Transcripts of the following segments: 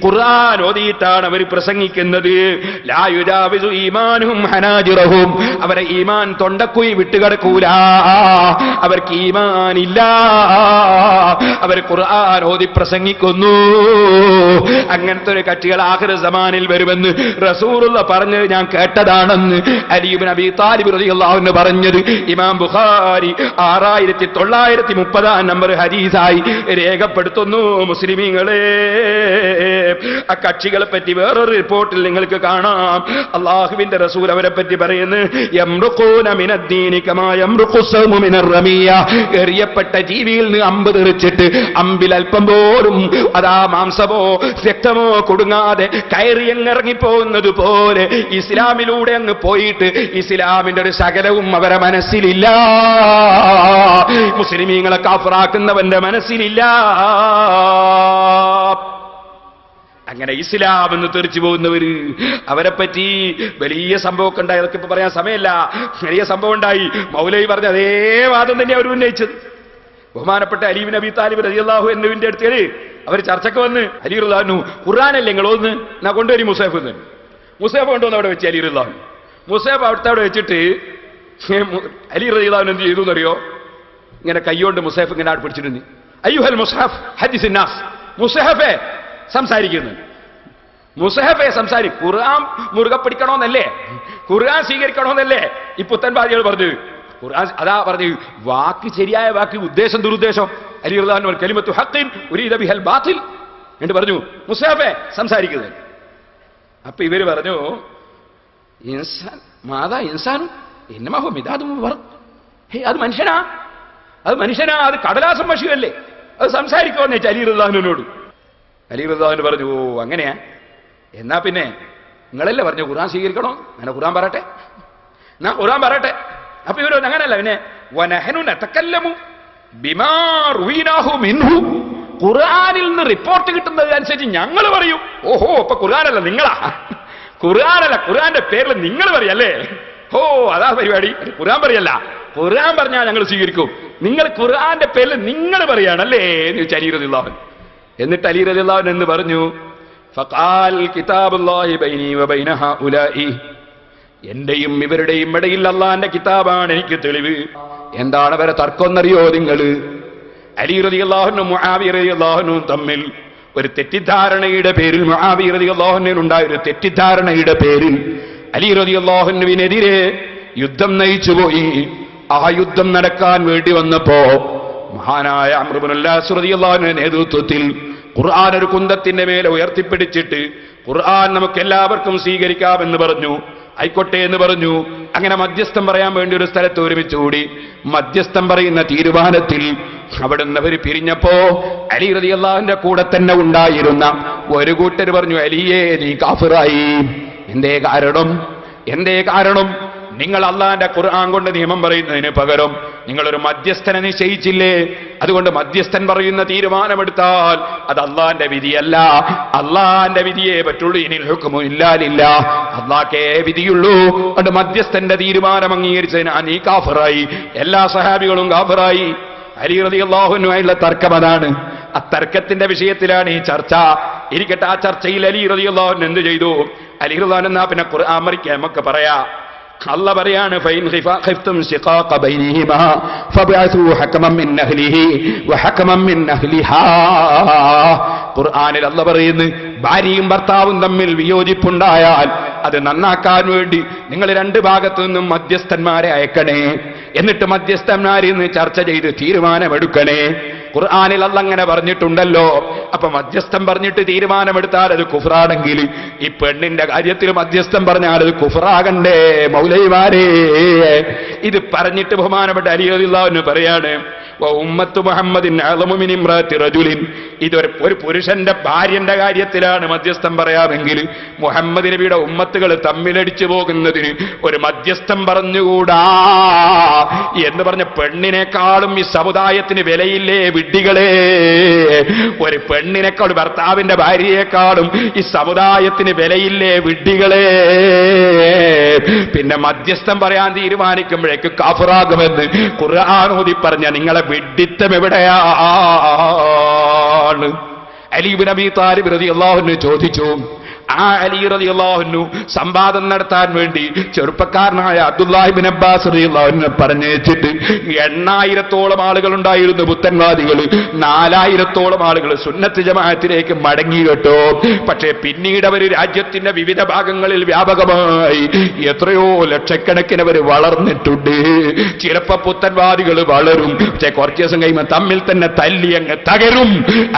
ഖുർആൻ ഓതിയിട്ടാണ് അവർ പ്രസംഗിക്കുന്നത്. ലാ യുജാവിസു ഈമാനുഹും ഹനാജിറഹും, അവരെ ഈമാൻ തൊണ്ടക്കുഴി വിട്ടുകിടക്കൂല, അവർക്ക് ഈമാനില്ല, അവർ ഖുർആൻ ഓതി പ്രസംഗിക്കുന്നു. അങ്ങനത്തെ ഒരു കക്ഷികൾ ആഖിർ സമാനിൽ വരുമെന്ന് റസൂലുള്ള പറഞ്ഞത് ഞാൻ കേട്ടതാണെന്ന് അലി ഇബ്നു അബീ താലിബ് റളിയല്ലാഹു അൻഹു പറഞ്ഞത് ഇമാം ബുഖാരി 6930 നമ്പർ ഹദീസായി രേഖപ്പെടുത്തുന്നു. മുസ്ലിമീങ്ങളെ, ആ കക്ഷികളെ പറ്റി വേറൊരു റിപ്പോർട്ടിൽ നിങ്ങൾക്ക് കാണാം. അള്ളാഹുവിന്റെ റസൂൽ അവരെ പറ്റി പറയുന്നു, യംറുഖൂന മിനദ്ദീനി കമാ യംറുഖു സൗമു മിനർ റമിയ, എറിയപ്പെട്ട ജീവിയിൽ നിന്ന് അമ്പ് തെറിച്ചിട്ട് അമ്പിൽ അല്പം പോലും അതാ മാംസമോ രക്തമോ കൊടുങ്ങാതെ കയറി ഇറങ്ങിപ്പോകുന്നത് പോലെ ഇസ്ലാമിലൂടെ അങ്ങ് പോയിട്ട് ഇസ്ലാമിന്റെ ഒരു ശകലവും അവരെ മനസ്സിലില്ല. മുസ്ലിമീങ്ങളെ കാഫിറാക്കുന്നവന്റെ മനസ്സിലില്ല. അങ്ങനെ ഇസ്ലാം എന്ന് തെറിച്ചു പോകുന്നവര്, അവരെ പറ്റി വലിയ സംഭവമൊക്കെ ഉണ്ടായി. അതൊക്കെ ഇപ്പൊ പറയാൻ സമയമല്ല. വലിയ സംഭവം ഉണ്ടായി. മൗലവി പറഞ്ഞ അതേ വാദം തന്നെ അവർ ഉന്നയിച്ചത്. ബഹുമാനപ്പെട്ട അലി ഇബ്നു അബീ താലിബ് റളിയല്ലാഹു അൻഹുവിന്റെ അടുത്ത് അവർ ചർച്ചയ്ക്ക് വന്ന്, അലി റളിയല്ലാഹു അൻഹു ഖുർആനല്ലേ നിങ്ങൾ ഒന്ന് എന്നാ കൊണ്ടുവരി മുസഹഫ് എന്ന്. മുസഹഫ് കൊണ്ടുവന്ന് അവിടെ വെച്ച് അലി റളിയല്ലാഹു അൻഹു മുസഹഫ് അവിടെ വെച്ചിട്ട് അലി റളിയല്ലാഹു അൻഹു എന്ത് ചെയ്തു എന്നറിയോ? ഇങ്ങനെ കൈകൊണ്ട് മുസഹഫ് ഇങ്ങനെ അവിടെ പിടിച്ചിട്ടുണ്ട്. അയ്യുഹൽ മുസ്ഹഫ് ഹദിസിൻ നാസ്, മുസഹഫെ സംസാരിക്കുന്നു, മുസഹഫെ സംസാരിക്കും. ഖുർആൻ മുറുകെ പിടിക്കണമെന്നല്ലേ, ഖുർആൻ സ്വീകരിക്കണമെന്നല്ലേ ഈ പുത്തൻവാദികൾ പറഞ്ഞു. ഖുർആൻ അതാ പറഞ്ഞു, വാക്ക് ശരിയായ വാക്ക്, ഉദ്ദേശം ദുരുദ്ദേശം. അലി റളിയല്ലാഹു അൻഹു കലിമത്തു ഹഖ്ഖിൻ ഉരീദ ബിഹൽ ബാത്തിൽ എന്ന് പറഞ്ഞു, മുസഹഫെ സംസാരിക്കുന്നത്. അപ്പൊ ഇവര് പറഞ്ഞു, ഇൻസാൻ മാതാ ഇൻസാനും എന്നമാഹു മിദാദും വറഖ്, അത് മനുഷ്യനാ, അത് മനുഷ്യനാ, അത് കടലാസം മഷിയല്ലേ, അത് സംസാരിക്കുമെന്ന് വെച്ചാൽ അലി റളിയല്ലാഹു അൻഹുവിനോട്. അലി റളിയല്ലാഹു അൻഹു പറഞ്ഞു, ഓ അങ്ങനെയാ, എന്നാ പിന്നെ നിങ്ങളല്ലേ പറഞ്ഞു ഖുർആൻ സ്വീകരിക്കണോ, അങ്ങനെ ഖുർആൻ പറയട്ടെ, എന്നാ ഖുർആൻ പറയട്ടെ. അപ്പൊ ഇവരോ അങ്ങനല്ല, പിന്നെ വനഹനു നതകല്ലമു ബിമാ റുവീനാഹു മിൻഹു, ഖുർആനിൽ നിന്ന് റിപ്പോർട്ട് കിട്ടുന്നത് അനുസരിച്ച് ഞങ്ങൾ പറയും. ഓഹോ, അപ്പൊ ഖുർആനല്ല നിങ്ങളാ, ഖുർആനല്ല, ഖുർആന്റെ പേരിൽ നിങ്ങൾ പറയല്ലേ, ഓ അതാ പരിപാടി. ഖുർആൻ പറയല്ല, ഖുർആൻ പറഞ്ഞാൽ ഞങ്ങൾ സ്വീകരിക്കും, നിങ്ങൾ ഖുർആന്റെ പേരിൽ നിങ്ങൾ പറയാണല്ലേ എന്ന് ചോദിച്ചു അലി റളിയല്ലാഹു അൻഹു. എന്നിട്ട് അലി റളിയല്ലാഹു അൻഹു എന്ന് പറഞ്ഞു, ഫഖാൽ കിതാബുല്ലാഹി ബൈനി വബൈന ഹഉലാഇ, എന്റെയും ഇവരുടെയും ഇടയിൽ അല്ലാഹുവിന്റെ കിതാബാണ് എനിക്ക് തെളിവ്. എന്താണ് അവരെ തർക്കം എന്നറിയോ നിങ്ങൾ? അലി റളിയല്ലാഹു അൻഹു മുആവിയ റളിയല്ലാഹു അൻഹു തമ്മിൽ ഒരു തെറ്റിദ്ധാരണയുടെ പേരിൽ, മുആവിയ റളിയല്ലാഹു അൻഹു ഉണ്ടായ ഒരു തെറ്റിദ്ധാരണയുടെ പേരിൽ അലി റളിയല്ലാഹു അൻഹുവിനെതിരെ യുദ്ധം നയിച്ചുപോയി. ആ യുദ്ധം നടക്കാൻ വേണ്ടി വന്നപ്പോ മഹാനായ അംർ ഇബ്നുൽ ആസ് റളിയല്ലാഹു അൻഹുവിന്റെ നേതൃത്വത്തിൽ ഖുർആൻ ഒരു കുന്തത്തിന്റെ മേലെ ഉയർത്തിപ്പിടിച്ചിട്ട് ഖുർആൻ നമുക്ക് എല്ലാവർക്കും സ്വീകരിക്കാമെന്ന് പറഞ്ഞു. ആയിക്കോട്ടെ എന്ന് പറഞ്ഞു. അങ്ങനെ മധ്യസ്ഥം പറയാൻ വേണ്ടി ഒരു സ്ഥലത്ത് ഒരുമിച്ച് കൂടി. മധ്യസ്ഥം പറയുന്ന തീരുമാനത്തിൽ അവിടുന്ന് അവർ പിരിഞ്ഞപ്പോ അലി റളിയല്ലാഹുവിന്റെ കൂടെ തന്നെ ഉണ്ടായിരുന്ന ഒരു കൂട്ടർ പറഞ്ഞു, അലിയേ നീ കാഫിറായി. എന്തേ കാരണം? നിങ്ങൾ അള്ളാന്റെ ഖുർആൻ കൊണ്ട് നിയമം പറയുന്നതിന് പകരം നിങ്ങളൊരു മധ്യസ്ഥനെ നിശ്ചയിച്ചില്ലേ? അതുകൊണ്ട് മധ്യസ്ഥൻ പറയുന്ന തീരുമാനമെടുത്താൽ അത് അള്ളാന്റെ വിധിയല്ല, അള്ളാന്റെ വിധിയെ പറ്റുള്ളൂ. ഇനിൽ ഹുക്മു ഇല്ലാ ലില്ലാഹ്, അള്ളാഹ്ക്കേ വിധിയുള്ളൂ. അതുകൊണ്ട് മധ്യസ്ഥന്റെ തീരുമാനം അംഗീകരിച്ചതിന് നീ കാഫിറായി, എല്ലാ സഹാബികളും കാഫിറായി. അലി റളിയല്ലാഹു അൻഹുമായുള്ള തർക്കം അതാണ്. ആ തർക്കത്തിന്റെ വിഷയത്തിലാണ് ഈ ചർച്ച. ഇരിക്കട്ടെ, ആ ചർച്ചയിൽ അലി റളിയല്ലാഹു അൻഹു എന്ത് ചെയ്തു? അലി റളിയല്ലാഹു അൻഹു പിന്നെ ഖുർആൻ മറിക്കാൻ നമുക്ക് പറയാ. അല്ലാഹ് പറയാണ്, ഫൈൻ ഖിഫ്തും ശിഖാഖ ബൈനഹിമാ ഫബഅസൂ ഹകമൻ മിൻ അഹ്ലിഹി വഹകമൻ മിൻ അഹ്ലിഹാ. ഖുർആനിൽ അല്ലാഹ് പറയുന്നു, ഭാര്യയും ഭർത്താവും തമ്മിൽ വിയോജിപ്പുണ്ടായാൽ അത് നന്നാക്കാൻ വേണ്ടി നിങ്ങൾ രണ്ട് ഭാഗത്തു നിന്നും മധ്യസ്ഥന്മാരെ അയക്കണേ. എന്നിട്ട് മധ്യസ്ഥന്മാരിൽ നിന്ന് ചർച്ച ചെയ്ത് തീരുമാനമെടുക്കണേ. ഖുർആനിൽ അല്ലാഹ് അങ്ങനെ പറഞ്ഞിട്ടുണ്ടല്ലോ. അപ്പൊ മധ്യസ്ഥം പറഞ്ഞിട്ട് തീരുമാനമെടുത്താൽ അത് കുഫ്റാണെങ്കിൽ ഈ പെണ്ണിന്റെ കാര്യത്തിൽ മധ്യസ്ഥം പറഞ്ഞാൽ അത് കുഫ്റാകണ്ടേ മൗലവിമാരെ? ഇത് പറഞ്ഞിട്ട് ബഹുമാനപ്പെട്ട അലി റളിയല്ലാഹു അൻഹു പറയാണ്, ഉമ്മത്തു മുഹമ്മദിൻ അഅ്ളമു മിൻ ഇംറാത്തി റജുലിൻ, ഇതൊരു പുരുഷന്റെ ഭാര്യന്റെ കാര്യത്തിലാണ് മധ്യസ്ഥം പറയാമെങ്കിൽ മുഹമ്മദ് നബിയുടെ ഉമ്മത്തുകൾ തമ്മിലടിച്ചു പോകുന്നതിന് ഒരു മധ്യസ്ഥം പറഞ്ഞുകൂടാ എന്ന് പറഞ്ഞ പെണ്ണിനേക്കാളും ഈ സമുദായത്തിന് വിലയില്ലേ വിഡ്ഢികളെ? ഒരു പെണ്ണിനേക്കാളും ഭർത്താവിന്റെ ഭാര്യയെക്കാളും ഈ സമുദായത്തിന് വിലയില്ലേ വിഡ്ഢികളെ? പിന്നെ മധ്യസ്ഥം പറയാൻ തീരുമാനിക്കുമ്പോഴേക്ക് കാഫിറാകുമെന്ന് ഖുർആൻ ഓതി പറഞ്ഞ നിങ്ങളെ വിഡ്ഢിത്തം എവിടെയാണ്? അലി ഇബ്നു അബീ താലിബ് റളിയല്ലാഹു അൻഹു ചോദിച്ചു. ആ അലി റളിയല്ലാഹു അൻഹു സംവാദം നടത്താൻ വേണ്ടി ചെറുപ്പക്കാരനായ അബ്ദുല്ലാഹി ഇബ്നു അബ്ബാസ് റളിയല്ലാഹു അൻഹു പറഞ്ഞേച്ചിട്ട് 8000-ഓളം ആളുകൾ ഉണ്ടായിരുന്നു പുത്തൻവാദികൾ. 4000-ഓളം ആളുകൾ സുന്നത്ത് ജമാഅത്തിലേക്ക് മടങ്ങി കേട്ടോ. പക്ഷേ പിന്നീട് അവർ രാജ്യത്തിന്റെ വിവിധ ഭാഗങ്ങളിൽ വ്യാപകമായി എത്രയോ ലക്ഷക്കണക്കിന് അവർ വളർന്നിട്ടുണ്ട്. ചിലപ്പോ പുത്തൻവാദികൾ വളരും, പക്ഷെ കുറച്ച് ദിവസം കഴിയുമ്പോൾ തമ്മിൽ തന്നെ തല്ലി അങ്ങ് തകരും.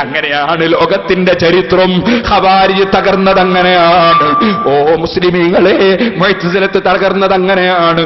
അങ്ങനെയാണ് ലോകത്തിന്റെ ചരിത്രം. ഖവാരിജ് തകർന്നത് അങ്ങനെയാണ്. ഓ മുസ്ലിമീങ്ങളെ, മുഅ്തസിലത്ത് തകർന്നത് അങ്ങനെയാണ്.